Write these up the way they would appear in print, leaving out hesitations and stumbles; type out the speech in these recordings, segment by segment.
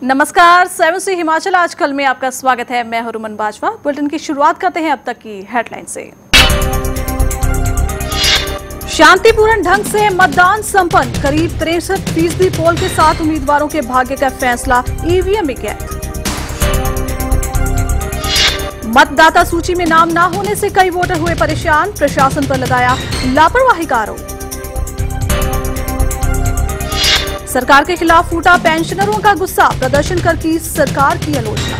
नमस्कार, 7C हिमाचल आजकल में आपका स्वागत है। मैं हूं रुमन बाजवा। बुलेटिन की शुरुआत करते हैं अब तक की हेडलाइन से। शांतिपूर्ण ढंग से मतदान संपन्न, करीब 63% पोल के साथ उम्मीदवारों के भाग्य का फैसला ईवीएम में किया। मतदाता सूची में नाम न होने से कई वोटर हुए परेशान, प्रशासन पर लगाया लापरवाही का आरोप। सरकार के खिलाफ फूटा पेंशनरों का गुस्सा, प्रदर्शन कर की सरकार की आलोचना।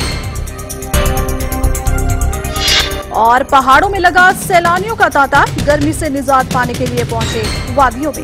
और पहाड़ों में लगा सैलानियों का तांता, गर्मी से निजात पाने के लिए पहुंचे वादियों में।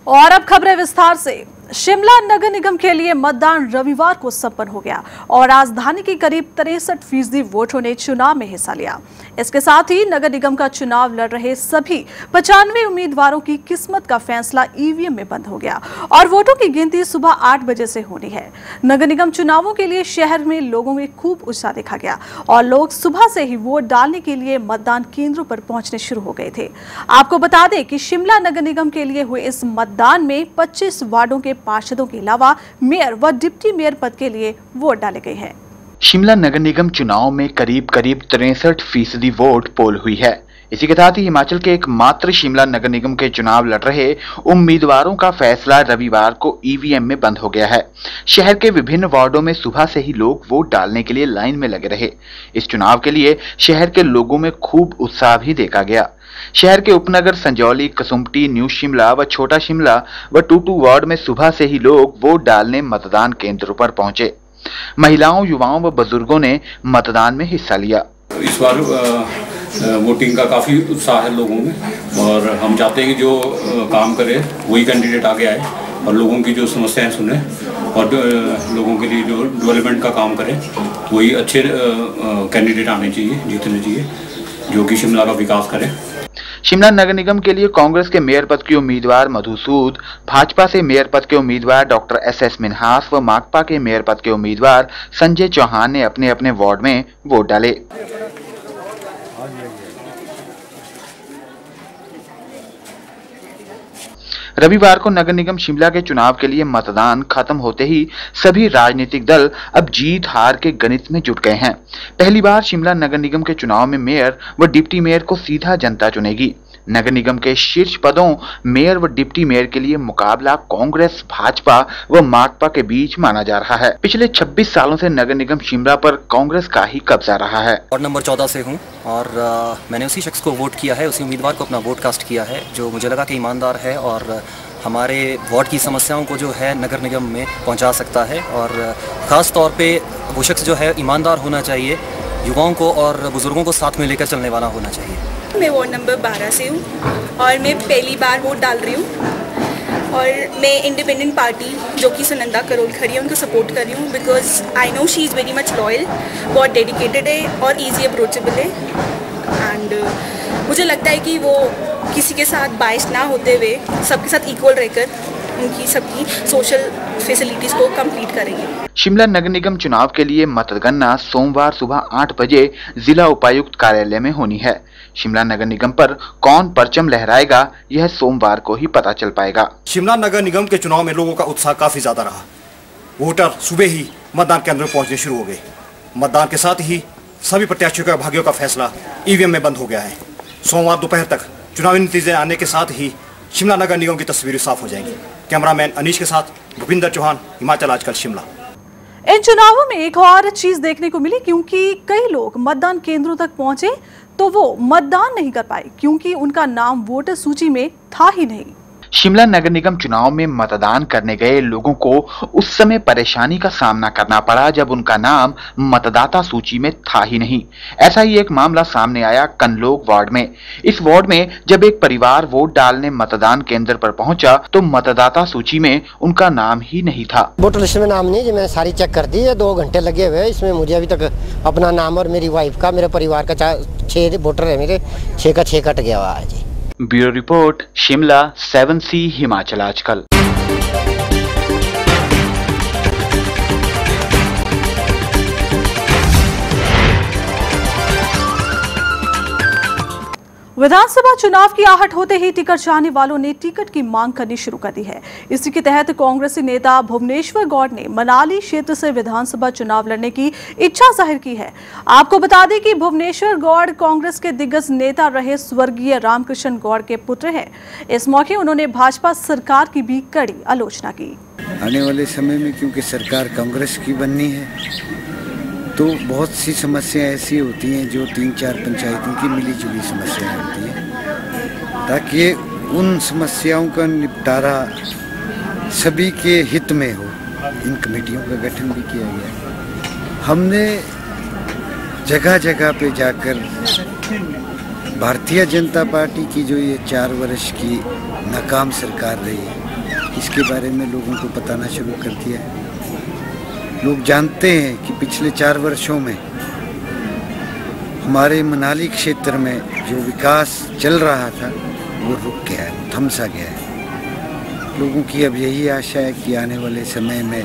और अब खबरें विस्तार से। शिमला नगर निगम के लिए मतदान रविवार को संपन्न हो गया और राजधानी के करीब 63% वोटरों ने चुनाव में हिस्सा लिया। इसके साथ ही नगर निगम का चुनाव लड़ रहे सभी 95 उम्मीदवारों की किस्मत का फैसला ईवीएम में बंद हो गया और वोटों की गिनती सुबह 8 बजे से होनी है। नगर निगम चुनावों के लिए शहर में लोगों में खूब उत्साह देखा गया और लोग सुबह से ही वोट डालने के लिए मतदान केंद्रों पर पहुंचने शुरू हो गए थे। आपको बता दें कि शिमला नगर निगम के लिए हुए इस मतदान में 25 वार्डों के पार्षदों के अलावा मेयर व डिप्टी मेयर पद के लिए वोट डाले गए हैं। शिमला नगर निगम चुनाव में करीब 63% वोट पोल हुई है। इसी के साथ ही हिमाचल के एकमात्र शिमला नगर निगम के चुनाव लड़ रहे उम्मीदवारों का फैसला रविवार को ईवीएम में बंद हो गया है। शहर के विभिन्न वार्डों में सुबह से ही लोग वोट डालने के लिए लाइन में लगे रहे। इस चुनाव के लिए शहर के लोगों में खूब उत्साह भी देखा गया। शहर के उपनगर संजौली, कसुम्पटी, न्यू शिमला व छोटा शिमला व टूटू वार्ड में सुबह से ही लोग वोट डालने मतदान केंद्रों पर पहुंचे। महिलाओं, युवाओं व बुजुर्गों ने मतदान में हिस्सा लिया। इस बार वोटिंग का काफ़ी उत्साह है लोगों में और हम चाहते हैं कि जो काम करे वही कैंडिडेट आगे आए और लोगों की जो समस्याएं सुने और लोगों के लिए जो डेवलपमेंट का काम करे वही अच्छे कैंडिडेट आने चाहिए, जीतने चाहिए, जो कि शिमला का विकास करे। शिमला नगर निगम के लिए कांग्रेस के मेयर पद के उम्मीदवार मधु सूद, भाजपा से मेयर पद के उम्मीदवार डॉक्टर एस मिन्हास व माकपा के मेयर पद के उम्मीदवार संजय चौहान ने अपने अपने वार्ड में वोट डाले। रविवार को नगर निगम शिमला के चुनाव के लिए मतदान खत्म होते ही सभी राजनीतिक दल अब जीत हार के गणित में जुट गए हैं। पहली बार शिमला नगर निगम के चुनाव में मेयर व डिप्टी मेयर को सीधा जनता चुनेगी। नगर निगम के शीर्ष पदों मेयर व डिप्टी मेयर के लिए मुकाबला कांग्रेस, भाजपा व माकपा के बीच माना जा रहा है। पिछले 26 सालों से नगर निगम शिमला पर कांग्रेस का ही कब्जा रहा है। वार्ड नंबर 14 से हूं और मैंने उसी शख्स को वोट किया है, उसी उम्मीदवार को अपना वोट कास्ट किया है जो मुझे लगा कि ईमानदार है और हमारे वार्ड की समस्याओं को जो है नगर निगम में पहुंचा सकता है और ख़ास तौर पे वो शख्स जो है ईमानदार होना चाहिए, युवाओं को और बुजुर्गों को साथ में लेकर चलने वाला होना चाहिए। मैं वार्ड नंबर 12 से हूँ और मैं पहली बार वोट डाल रही हूँ और मैं इंडिपेंडेंट पार्टी जो कि सुनंदा करोल खड़ी है उनको सपोर्ट कर रही हूँ because I know she is very much loyal, बहुत डेडिकेटेड है और ईजी अप्रोचेबल है एंड मुझे लगता है कि वो किसी के साथ बाइस ना होते हुए सबके साथ इक्वल रहकर उनकी सबकी सोशल फैसिलिटीज़ को कंप्लीट करेंगे। शिमला नगर निगम चुनाव के लिए मतगणना सोमवार सुबह 8 बजे जिला उपायुक्त कार्यालय में होनी है। शिमला नगर निगम पर कौन परचम लहराएगा यह सोमवार को ही पता चल पाएगा। शिमला नगर निगम के चुनाव में लोगों का उत्साह काफी ज्यादा रहा। वोटर सुबह ही मतदान केंद्र में पहुंचने शुरू हो गए। मतदान के साथ ही सभी प्रत्याशियों का भाग्यों का फैसला ईवीएम में बंद हो गया है। सोमवार दोपहर तक चुनावी नतीजे आने के साथ ही शिमला नगर निगम की तस्वीरें साफ हो जाएंगी। कैमरामैन अनीश के साथ भूपिंदर चौहान, हिमाचल आजकल, शिमला। इन चुनावों में एक और चीज देखने को मिली क्योंकि कई लोग मतदान केंद्रों तक पहुंचे तो वो मतदान नहीं कर पाए क्योंकि उनका नाम वोटर सूची में था ही नहीं। शिमला नगर निगम चुनाव में मतदान करने गए लोगों को उस समय परेशानी का सामना करना पड़ा जब उनका नाम मतदाता सूची में था ही नहीं। ऐसा ही एक मामला सामने आया कनलोग वार्ड में। इस वार्ड में जब एक परिवार वोट डालने मतदान केंद्र पर पहुंचा तो मतदाता सूची में उनका नाम ही नहीं था। वोटर लिस्ट में नाम नहीं, मैं सारी चेक कर दी है, 2 घंटे लगे हुए। इसमें मुझे अभी तक अपना नाम और मेरी वाइफ का, मेरे परिवार का 6 वोटर है, मेरे 6 का 6 कट गया हुआ है जी। Bureau report, Shimla, 7C Himachal आजकल। विधानसभा चुनाव की आहट होते ही टिकट चाहने वालों ने टिकट की मांग करनी शुरू कर दी है। इसी के तहत कांग्रेसी नेता भुवनेश्वर गौड़ ने मनाली क्षेत्र से विधानसभा चुनाव लड़ने की इच्छा जाहिर की है। आपको बता दें कि भुवनेश्वर गौड़ कांग्रेस के दिग्गज नेता रहे स्वर्गीय रामकृष्ण गौड़ के पुत्र हैं। इस मौके उन्होंने भाजपा सरकार की भी कड़ी आलोचना की। आने वाले समय में क्योंकि सरकार कांग्रेस की बननी है तो बहुत सी समस्याएं ऐसी होती हैं जो 3-4 पंचायतों की मिली जुली समस्याएं होती हैं, ताकि उन समस्याओं का निपटारा सभी के हित में हो। इन कमेटियों का गठन भी किया गया। हमने जगह जगह पे जाकर भारतीय जनता पार्टी की जो ये 4 वर्ष की नाकाम सरकार रही है, इसके बारे में लोगों को बताना शुरू कर दिया है। लोग जानते हैं कि पिछले 4 वर्षों में हमारे मनाली क्षेत्र में जो विकास चल रहा था वो रुक गया है, थम सा गया है। लोगों की अब यही आशा है कि आने वाले समय में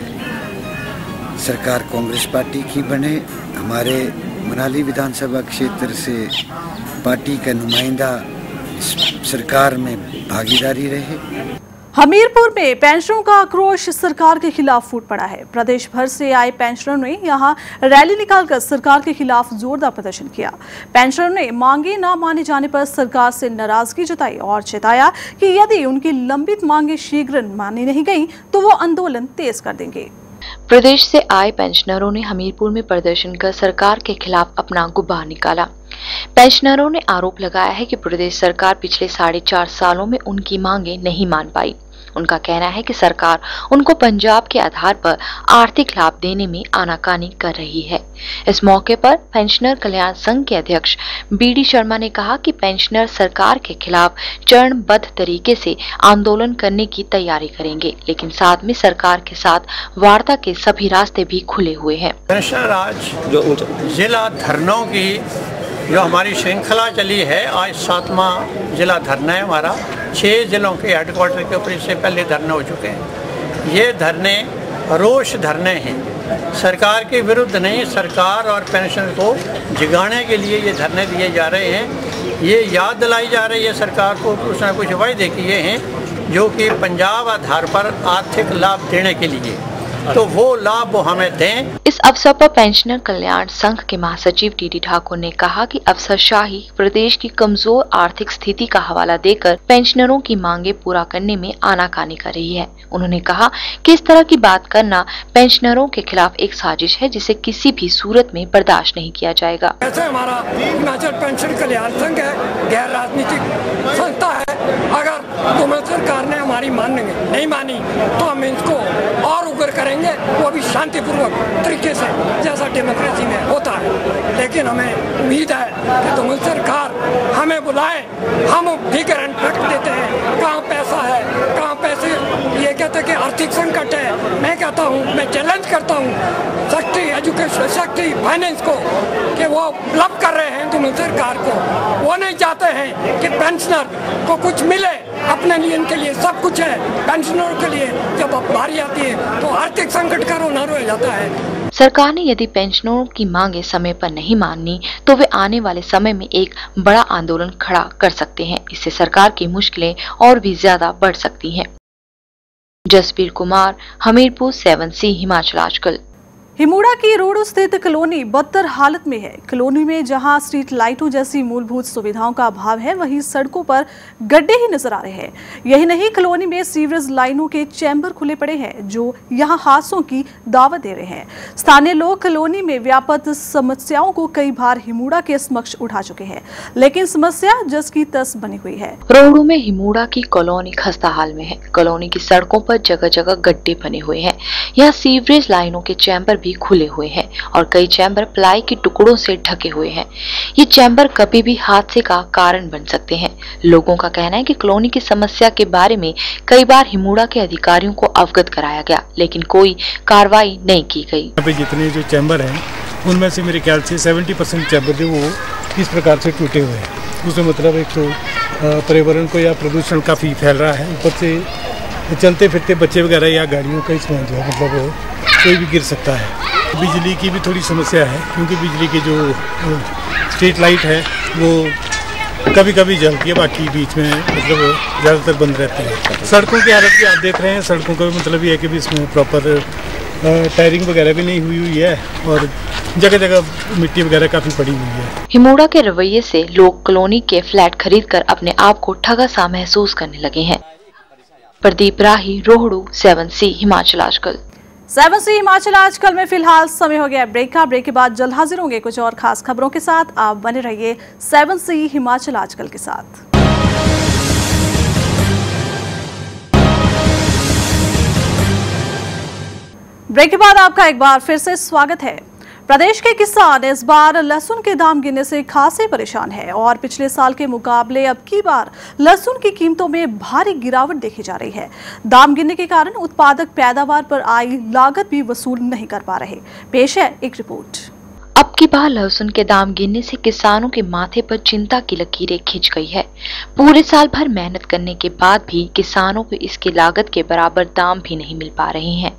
सरकार कांग्रेस पार्टी की बने, हमारे मनाली विधानसभा क्षेत्र से पार्टी का नुमाइंदा इस सरकार में भागीदारी रहे। हमीरपुर में पेंशनरों का आक्रोश सरकार के खिलाफ फूट पड़ा है। प्रदेश भर से आए पेंशनरों ने यहां रैली निकालकर सरकार के खिलाफ जोरदार प्रदर्शन किया। पेंशनरों ने मांगे न माने जाने पर सरकार से नाराजगी जताई और चेताया कि यदि उनकी लंबित मांगे शीघ्र मानी नहीं गई तो वो आंदोलन तेज कर देंगे। प्रदेश से आए पेंशनरों ने हमीरपुर में प्रदर्शन कर सरकार के खिलाफ अपना गुब्बार निकाला। पेंशनरों ने आरोप लगाया है कि प्रदेश सरकार पिछले 4.5 सालों में उनकी मांगे नहीं मान पाई। उनका कहना है कि सरकार उनको पंजाब के आधार पर आर्थिक लाभ देने में आनाकानी कर रही है। इस मौके पर पेंशनर कल्याण संघ के अध्यक्ष बीडी शर्मा ने कहा कि पेंशनर सरकार के खिलाफ चरणबद्ध तरीके से आंदोलन करने की तैयारी करेंगे, लेकिन साथ में सरकार के साथ वार्ता के सभी रास्ते भी खुले हुए हैं। पेंशनर आज जो जिला धरनों की जो हमारी श्रृंखला चली है, आज 7वां जिला धरना है हमारा। 6 जिलों के हेडक्वार्टर के ऊपर इससे पहले धरने हो चुके हैं। ये धरने रोष धरने हैं, सरकार के विरुद्ध नहीं, सरकार और पेंशन को जगाने के लिए ये धरने दिए जा रहे हैं। ये याद दिलाई जा रही है सरकार को कुछ न कुछ वायदे किए हैं जो कि पंजाब आधार पर आर्थिक लाभ देने के लिए, तो वो लाभ वो हमें दें। इस अवसर पर पेंशनर कल्याण संघ के महासचिव टीडी ठाकुर ने कहा कि अफसरशाही प्रदेश की कमजोर आर्थिक स्थिति का हवाला देकर पेंशनरों की मांगे पूरा करने में आनाकानी कर रही है। उन्होंने कहा कि इस तरह की बात करना पेंशनरों के खिलाफ एक साजिश है जिसे किसी भी सूरत में बर्दाश्त नहीं किया जाएगा। ऐसे हमारा हिमाचल पेंशन कल्याण संघ है, गैर राजनीतिक संस्था है। अगर सरकार ने हमारी नहीं मानी तो हम इसको और उग्र करेंगे, वो भी शांतिपूर्वक तरीके से जैसा डेमोक्रेसी में होता है। लेकिन हमें उम्मीद है कि तुम सरकार हमें बुलाए, हम भी गारंटी रख देते हैं कहाँ पैसा है, कहाँ पैसे। ये कहते हैं कि आर्थिक संकट है, मैं कहता हूँ, मैं चैलेंज करता हूँ शक्ति एजुकेशन, शक्ति फाइनेंस को कि वो ब्लफ कर रहे हैं तुम सरकार को। वो नहीं चाहते हैं कि पेंशनर को कुछ मिले, अपने लिए इनके लिए सब कुछ है। पेंशनरों के लिए जब बारी आती है तो आर्थिक संकट का रोना रोया जाता है। सरकार ने यदि पेंशनरों की मांगे समय पर नहीं माननी तो वे आने वाले समय में एक बड़ा आंदोलन खड़ा कर सकते हैं। इससे सरकार की मुश्किलें और भी ज्यादा बढ़ सकती हैं। जसबीर कुमार, हमीरपुर 7C, हिमाचल आजकल। हिमुड़ा की रोड स्थित कॉलोनी बदतर हालत में है। कॉलोनी में जहां स्ट्रीट लाइटों जैसी मूलभूत सुविधाओं का अभाव है, वहीं सड़कों पर गड्ढे ही नजर आ रहे हैं। यही नहीं, कॉलोनी में सीवरेज लाइनों के चैम्बर खुले पड़े हैं जो यहां हादसों की दावत दे रहे हैं। स्थानीय लोग कॉलोनी में व्यापक समस्याओं को कई बार हिमुड़ा के समक्ष उठा चुके हैं, लेकिन समस्या जस की तस बनी हुई है। रोहड़ू में हिमुड़ा की कॉलोनी खस्ता हाल में है। कॉलोनी की सड़कों पर जगह जगह गड्ढे बने हुए हैं। यहाँ सीवरेज लाइनों के चैम्बर खुले हुए हैं और कई चैम्बर प्लाई के टुकड़ों से ढके हुए हैं। ये चैम्बर कभी भी हादसे का कारण बन सकते हैं। लोगों का कहना है कि कॉलोनी की समस्या के बारे में कई बार हिमुड़ा के अधिकारियों को अवगत कराया गया, लेकिन कोई कार्रवाई नहीं की गई। यहाँ पे जितने जो चैम्बर हैं उनमें से मेरे ख्याल से 70% चैम्बर जो वो इस प्रकार से टूटे हुए हैं। उसमें मतलब एक तो पर्यावरण को या प्रदूषण काफ़ी फैल रहा है, ऊपर से चलते फिरते बच्चे वगैरह या गाड़ियों का इसमें जो है मतलब कोई भी गिर सकता है। बिजली की भी थोड़ी समस्या है क्योंकि बिजली की जो स्ट्रीट लाइट है वो कभी कभी जलती है, बाकी बीच में मतलब ज़्यादातर बंद रहती है। सड़कों की हालत भी आप देख रहे हैं, सड़कों का भी मतलब ये है कि भी इसमें प्रॉपर टायरिंग वगैरह भी नहीं हुई है और जगह जगह मिट्टी वगैरह काफ़ी पड़ी हुई है। हिमुडा के रवैये से लोग कॉलोनी के फ्लैट खरीदकर अपने आप को ठगा सा महसूस करने लगे हैं। प्रदीप राही, रोहड़ू, 7C हिमाचल आजकल। 7C हिमाचल आजकल में फिलहाल समय हो गया ब्रेक का। ब्रेक के बाद जल्द हाजिर होंगे कुछ और खास खबरों के साथ। आप बने रहिए 7C हिमाचल आजकल के साथ। ब्रेक के बाद आपका एक बार फिर से स्वागत है। प्रदेश के किसान इस बार लहसुन के दाम गिरने से खासे परेशान है और पिछले साल के मुकाबले अब की बार लहसुन की कीमतों में भारी गिरावट देखी जा रही है। दाम गिरने के कारण उत्पादक पैदावार पर आई लागत भी वसूल नहीं कर पा रहे। पेश है एक रिपोर्ट। अब की बार लहसुन के दाम गिरने से किसानों के माथे पर चिंता की लकीरें खिंच गई है। पूरे साल भर मेहनत करने के बाद भी किसानों को इसकी लागत के बराबर दाम भी नहीं मिल पा रहे हैं।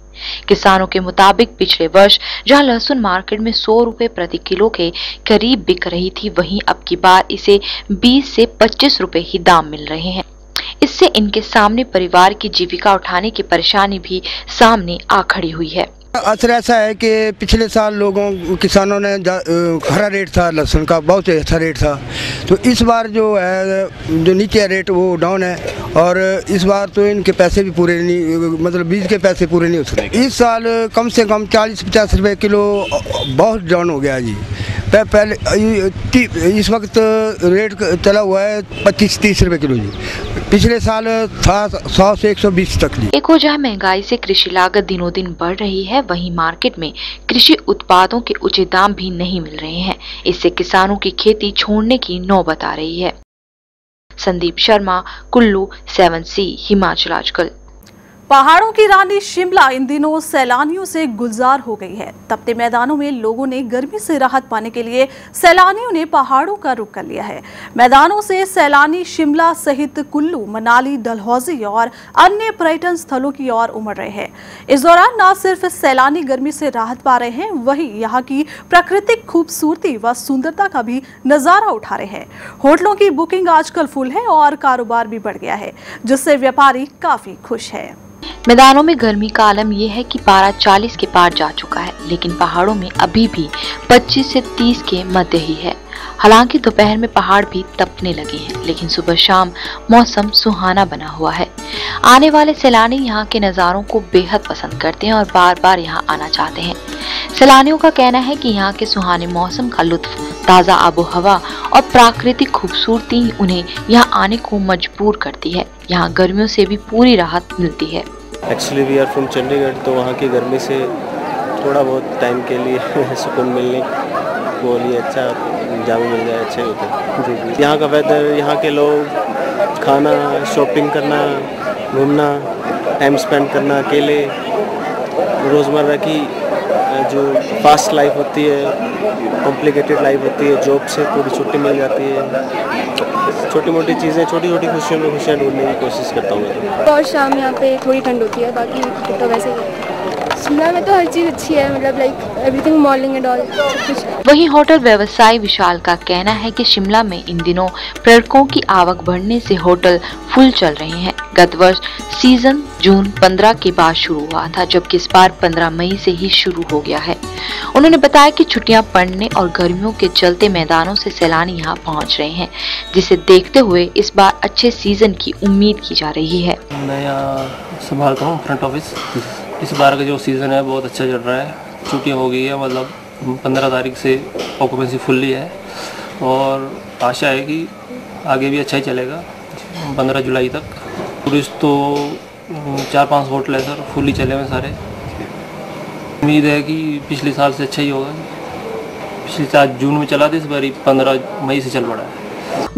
किसानों के मुताबिक पिछले वर्ष जहां लहसुन मार्केट में 100 रुपए प्रति किलो के करीब बिक रही थी, वहीं अब की बार इसे 20 से 25 रुपए ही दाम मिल रहे हैं। इससे इनके सामने परिवार की जीविका उठाने की परेशानी भी सामने आ खड़ी हुई है। असर ऐसा है कि पिछले साल किसानों ने खरा रेट था लहसुन का, बहुत अच्छा रेट था, तो इस बार जो है जो नीचे रेट वो डाउन है और इस बार तो इनके पैसे भी पूरे नहीं, मतलब बीज के पैसे पूरे नहीं हो सकते। इस साल कम से कम 40-50 रुपए किलो बहुत डाउन हो गया जी। पहले इस वक्त रेट चला हुआ है 25-30 रुपए किलो जी। पिछले साल था 100 से 120 तक जी। एक वजह महंगाई से कृषि लागत दिनों दिन बढ़ रही है, वहीं मार्केट में कृषि उत्पादों के उचित दाम भी नहीं मिल रहे हैं। इससे किसानों की खेती छोड़ने की नौबत आ रही है। संदीप शर्मा, कुल्लू, 7C हिमाचल आजकल। पहाड़ों की रानी शिमला इन दिनों सैलानियों से गुलजार हो गई है। तपते मैदानों में लोगों ने गर्मी से राहत पाने के लिए सैलानियों ने पहाड़ों का रुख कर लिया है। मैदानों से सैलानी शिमला सहित कुल्लू, मनाली, डलहौजी और अन्य पर्यटन स्थलों की ओर उमड़ रहे हैं। इस दौरान न सिर्फ सैलानी गर्मी से राहत पा रहे हैं, वहीं यहाँ की प्राकृतिक खूबसूरती व सुंदरता का भी नजारा उठा रहे हैं। होटलों की बुकिंग आजकल फुल है और कारोबार भी बढ़ गया है, जिससे व्यापारी काफी खुश है। मैदानों में गर्मी का आलम यह है कि पारा 40 के पार जा चुका है, लेकिन पहाड़ों में अभी भी 25 से 30 के मध्य ही है। हालांकि दोपहर में पहाड़ भी तपने लगे हैं, लेकिन सुबह शाम मौसम सुहाना बना हुआ है। आने वाले सैलानी यहाँ के नज़ारों को बेहद पसंद करते हैं और बार बार यहाँ आना चाहते हैं। सैलानियों का कहना है कि यहाँ के सुहाने मौसम का लुत्फ, ताज़ा आबो हवा और प्राकृतिक खूबसूरती उन्हें यहाँ आने को मजबूर करती है। यहाँ गर्मियों से भी पूरी राहत मिलती है। Actually we are from Chandigarh, तो वहाँ की गर्मी से थोड़ा बहुत टाइम के लिए सुकून मिलने को लिए अच्छा जामे मिल जाए, अच्छे होते हैं जी। यहाँ का वेदर, यहाँ के लोग, खाना, शॉपिंग करना, घूमना, टाइम स्पेंड करना, अकेले रोज़मर्रा की जो फास्ट लाइफ होती है, कॉम्प्लिकेटेड लाइफ होती है, जॉब से थोड़ी छुट्टी मिल जाती है, छोटी मोटी चीज़ें, छोटी छोटी खुशियों में खुशियाँ ढूंढने की कोशिश करता हूँ मैं। और शाम यहाँ पे थोड़ी ठंड होती है, बाकी तो वैसे ही। शिमला में तो हर चीज़ अच्छी है, मतलब like everything, Mouling and all सब कुछ। वहीं होटल व्यवसायी विशाल का कहना है कि शिमला में इन दिनों पर्यटकों की आवक बढ़ने से होटल फुल चल रहे हैं। गत वर्ष सीजन जून 15 के बाद शुरू हुआ था, जबकि इस बार 15 मई से ही शुरू हो गया है। उन्होंने बताया कि छुट्टियां पड़ने और गर्मियों के चलते मैदानों से सैलानी यहाँ पहुँच रहे हैं, जिसे देखते हुए इस बार अच्छे सीजन की उम्मीद की जा रही है। मैं यहाँ संभालता हूँ फ्रंट ऑफिस। इस बार का जो सीज़न है बहुत अच्छा चल रहा है। छुट्टियाँ हो गई है, मतलब 15 तारीख से ऑक्यूपेंसी फुल्ली है और आशा है कि आगे भी अच्छा ही चलेगा 15 जुलाई तक। टूरिस्ट तो 4-5 होटल है सर, फुल्ली चले हुए सारे। उम्मीद है कि पिछले साल से अच्छा ही होगा। पिछले साल जून में चला था, इस बार 15 मई से चल पड़ा है।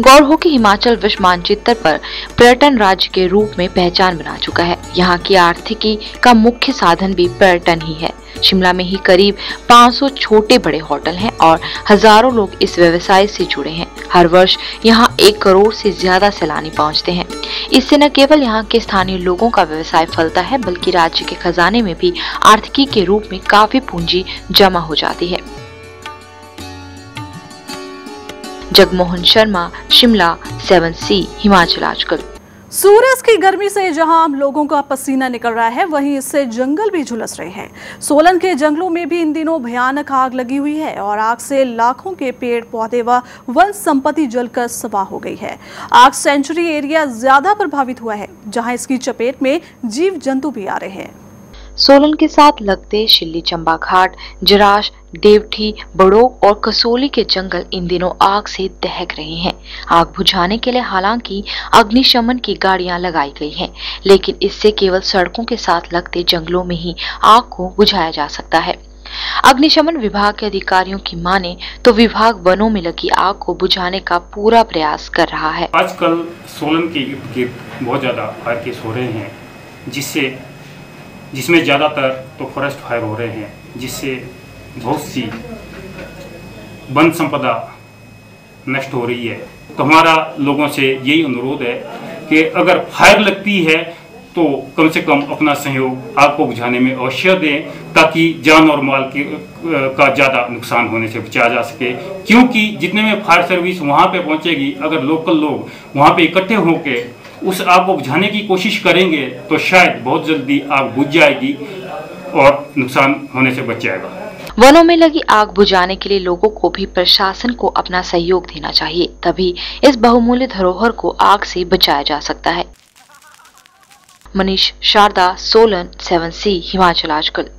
गौर हो कि हिमाचल विश्व मानचित्र पर पर्यटन राज्य के रूप में पहचान बना चुका है। यहाँ की आर्थिकी का मुख्य साधन भी पर्यटन ही है। शिमला में ही करीब 500 छोटे बड़े होटल हैं और हजारों लोग इस व्यवसाय से जुड़े हैं। हर वर्ष यहाँ 1 करोड़ से ज्यादा सैलानी पहुँचते हैं। इससे न केवल यहाँ के स्थानीय लोगों का व्यवसाय फलता है, बल्कि राज्य के खजाने में भी आर्थिकी के रूप में काफी पूंजी जमा हो जाती है। जगमोहन शर्मा, शिमला, 7C हिमाचल आजकल। सूरज की गर्मी से जहां आम लोगों का पसीना निकल रहा है, वहीं इससे जंगल भी झुलस रहे हैं। सोलन के जंगलों में भी इन दिनों भयानक आग लगी हुई है और आग से लाखों के पेड़ पौधे व वन संपत्ति जलकर स्वाह हो गई है। आग सेंचुरी एरिया ज्यादा प्रभावित हुआ है, जहां इसकी चपेट में जीव जंतु भी आ रहे हैं। सोलन के साथ लगते शिल्ली चंबा घाट, जराश, देवठी, बड़ोग और कसोली के जंगल इन दिनों आग से दहक रहे हैं। आग बुझाने के लिए हालांकि अग्निशमन की गाड़ियां लगाई गई हैं, लेकिन इससे केवल सड़कों के साथ लगते जंगलों में ही आग को बुझाया जा सकता है। अग्निशमन विभाग के अधिकारियों की माने तो विभाग वनों में लगी आग को बुझाने का पूरा प्रयास कर रहा है। आजकल सोलन के इर्द गिर्द बहुत ज्यादा फायर केस हो रहे हैं, जिसमें ज़्यादातर तो फॉरेस्ट फायर हो रहे हैं, जिससे बहुत सी वन संपदा नष्ट हो रही है। तो हमारा लोगों से यही अनुरोध है कि अगर फायर लगती है तो कम से कम अपना सहयोग आग को बुझाने में अवश्य दें, ताकि जान और माल का ज़्यादा नुकसान होने से बचाया जा सके। क्योंकि जितने में फायर सर्विस वहाँ पे पहुँचेगी, अगर लोकल लोग वहाँ पे इकट्ठे होकर उस आग को बुझाने की कोशिश करेंगे तो शायद बहुत जल्दी आग बुझ जाएगी और नुकसान होने से बच जाएगा। वनों में लगी आग बुझाने के लिए लोगों को भी प्रशासन को अपना सहयोग देना चाहिए, तभी इस बहुमूल्य धरोहर को आग से बचाया जा सकता है। मनीष शारदा, सोलन, 7C हिमाचल आजकल।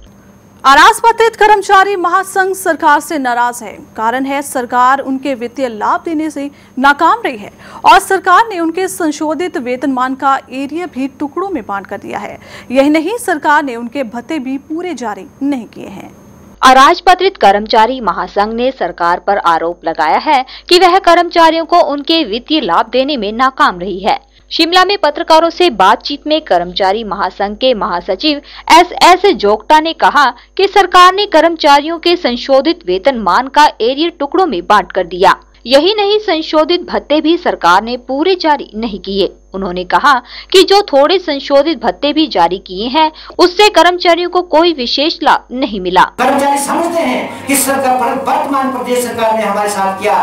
अराजपत्रित कर्मचारी महासंघ सरकार से नाराज है। कारण है सरकार उनके वित्तीय लाभ देने से नाकाम रही है और सरकार ने उनके संशोधित वेतनमान का एरिया भी टुकड़ों में बांट कर दिया है। यही नहीं, सरकार ने उनके भत्ते भी पूरे जारी नहीं किए हैं। अराजपत्रित कर्मचारी महासंघ ने सरकार पर आरोप लगाया है कि वह कर्मचारियों को उनके वित्तीय लाभ देने में नाकाम रही है। शिमला में पत्रकारों से बातचीत में कर्मचारी महासंघ के महासचिव SS जोगटा ने कहा कि सरकार ने कर्मचारियों के संशोधित वेतनमान का एरियर टुकड़ों में बांट कर दिया। यही नहीं, संशोधित भत्ते भी सरकार ने पूरे जारी नहीं किए। उन्होंने कहा कि जो थोड़े संशोधित भत्ते भी जारी किए हैं, उससे कर्मचारियों को कोई विशेष लाभ नहीं मिला। कर्मचारी समझते हैं कि सरकार, वर्तमान प्रदेश सरकार ने हमारे साथ किया,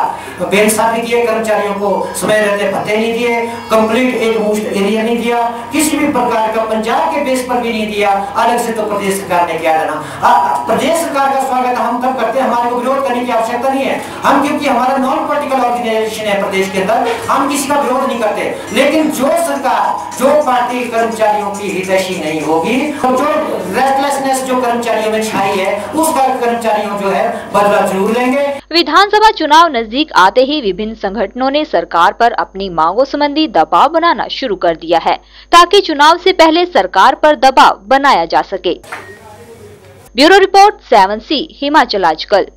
बेइंसाफी किए, कर्मचारियों को समय रहते भत्ते नहीं दिए, कंप्लीट एक मुश्त एरिया नहीं दिया, किसी भी प्रकार का पंजाब के बेस पर भी नहीं दिया। अलग से तो प्रदेश सरकार ने क्या देना। प्रदेश सरकार का स्वागत हम तब करते हैं, हमारे को विरोध करने की आवश्यकता नहीं है। हम, क्योंकि हमारा नॉन पॉलिटिकल ऑर्गेनाइजेशन है प्रदेश के अंदर, हम किसी का विरोध नहीं करते। लेकिन जो सरकार, जो पार्टी कर्मचारियों की हितैषी नहीं होगी, तो जो रेस्टलेसनेस जो कर्मचारियों में छाई है, उसका कर्मचारियों जो है बदला जरूर लेंगे। विधानसभा चुनाव नजदीक आते ही विभिन्न संगठनों ने सरकार पर अपनी मांगों संबंधी दबाव बनाना शुरू कर दिया है, ताकि चुनाव से पहले सरकार पर दबाव बनाया जा सके। ब्यूरो रिपोर्ट, 7C हिमाचल आजकल।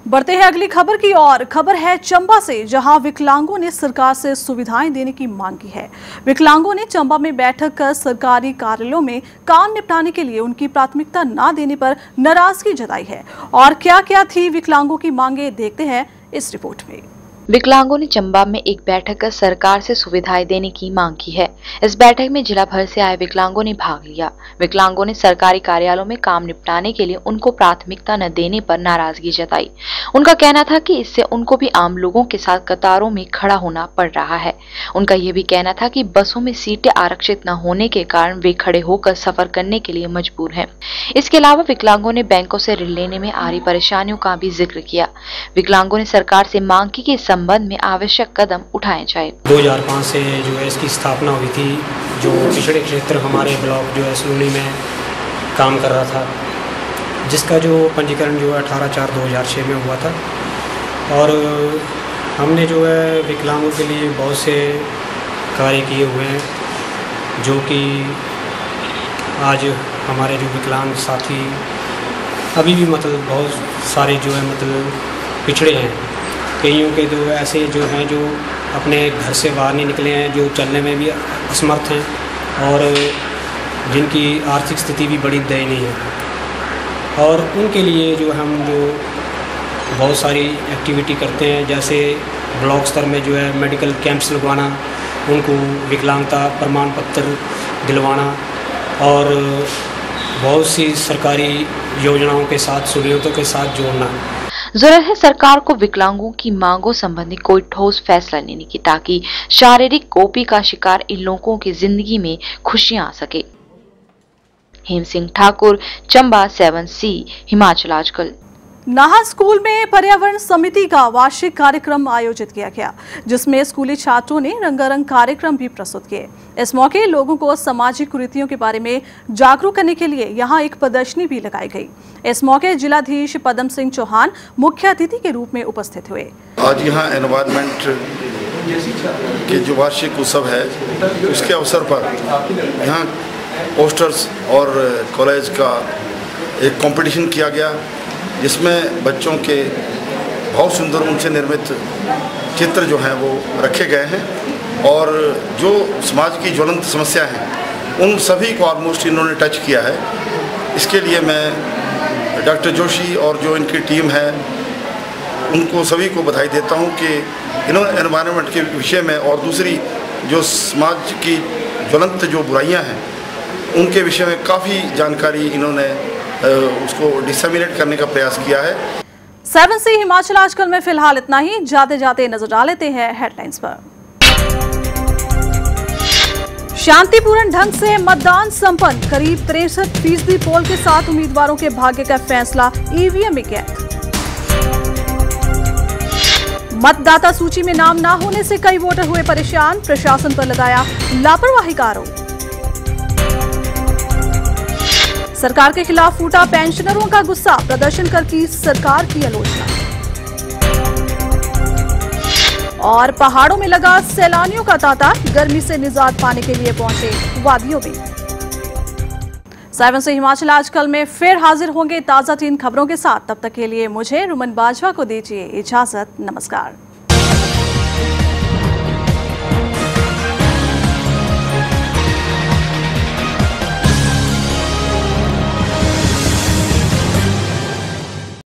बढ़ते हैं अगली खबर की ओर। खबर है चंबा से, जहां विकलांगों ने सरकार से सुविधाएं देने की मांग की है। विकलांगों ने चंबा में बैठक कर सरकारी कार्यालयों में काम निपटाने के लिए उनकी प्राथमिकता न देने पर नाराजगी जताई है। और क्या क्या थी विकलांगों की मांगे, देखते हैं इस रिपोर्ट में। विकलांगों ने चंबा में एक बैठक कर सरकार से सुविधाएं देने की मांग की है। इस बैठक में जिला भर से आए विकलांगों ने भाग लिया। विकलांगों ने सरकारी कार्यालयों में काम निपटाने के लिए उनको प्राथमिकता न देने पर नाराजगी जताई। उनका कहना था कि इससे उनको भी आम लोगों के साथ कतारों में खड़ा होना पड़ रहा है। उनका यह भी कहना था कि बसों में सीटें आरक्षित न होने के कारण वे खड़े होकर सफर करने के लिए मजबूर हैं। इसके अलावा विकलांगों ने बैंकों से ऋण लेने में आ रही परेशानियों का भी जिक्र किया। विकलांगों ने सरकार से मांग की कि संबंध में आवश्यक कदम उठाए जाए। 2005 से जो है इसकी स्थापना हुई थी, जो पिछड़े क्षेत्र हमारे ब्लॉक जो है सुलनी में काम कर रहा था, जिसका जो पंजीकरण जो है 18/4/2006 में हुआ था। और हमने जो है विकलांगों के लिए बहुत से कार्य किए हुए हैं, जो कि आज हमारे जो विकलांग साथी अभी भी मतलब बहुत सारे जो है मतलब पिछड़े हैं। कईयों के तो ऐसे जो हैं जो अपने घर से बाहर नहीं निकले हैं, जो चलने में भी असमर्थ हैं और जिनकी आर्थिक स्थिति भी बड़ी दयनीय है। और उनके लिए जो हम जो बहुत सारी एक्टिविटी करते हैं, जैसे ब्लॉक स्तर में जो है मेडिकल कैंप्स लगवाना, उनको विकलांगता प्रमाण पत्र दिलवाना और बहुत सी सरकारी योजनाओं के साथ, सहूलियतों के साथ जोड़ना। जरूरत है सरकार को विकलांगों की मांगों संबंधी कोई ठोस फैसला लेने की, ताकि शारीरिक कोपी का शिकार इन लोगों की जिंदगी में खुशियां आ सके। हेम सिंह ठाकुर, चंबा 7C, हिमाचल आजकल। नाहा स्कूल में पर्यावरण समिति का वार्षिक कार्यक्रम आयोजित किया गया, जिसमें स्कूली छात्रों ने रंगारंग कार्यक्रम भी प्रस्तुत किए। इस मौके लोगों को सामाजिक कुरीतियों के बारे में जागरूक करने के लिए यहां एक प्रदर्शनी भी लगाई गई। इस मौके जिलाधीश पदम सिंह चौहान मुख्य अतिथि के रूप में उपस्थित हुए। आज यहाँ एनवायरमेंट के जो वार्षिक उत्सव है, उसके अवसर पर यहाँ पोस्टर्स और कॉलेज का एक कंपटीशन किया गया, जिसमें बच्चों के बहुत सुंदर उनसे निर्मित चित्र जो हैं वो रखे गए हैं, और जो समाज की ज्वलंत समस्या हैं उन सभी को ऑलमोस्ट इन्होंने टच किया है। इसके लिए मैं डॉक्टर जोशी और जो इनकी टीम है उनको सभी को बधाई देता हूं कि इन्होंने एनवायरनमेंट के विषय में और दूसरी जो समाज की ज्वलंत जो बुराइयां हैं उनके विषय में काफ़ी जानकारी इन्होंने उसको डिसेमिनेट करने का प्रयास किया है। 7C हिमाचल आजकल में फिलहाल इतना ही। जाते जाते नजर डाल लेते हैं हेडलाइंस पर। शांतिपूर्ण ढंग से मतदान संपन्न, करीब 63% पोल के साथ उम्मीदवारों के भाग्य का फैसला ईवीएम में कैद। मतदाता सूची में नाम न होने से कई वोटर हुए परेशान, प्रशासन पर लगाया लापरवाही का आरोप। सरकार के खिलाफ फूटा पेंशनरों का गुस्सा, प्रदर्शन कर की सरकार की आलोचना। और पहाड़ों में लगा सैलानियों का तांता, गर्मी से निजात पाने के लिए पहुंचे वादियों में। 7C हिमाचल आजकल में फिर हाजिर होंगे ताजा 3 खबरों के साथ। तब तक के लिए मुझे रुमन बाजवा को दीजिए इजाजत। नमस्कार।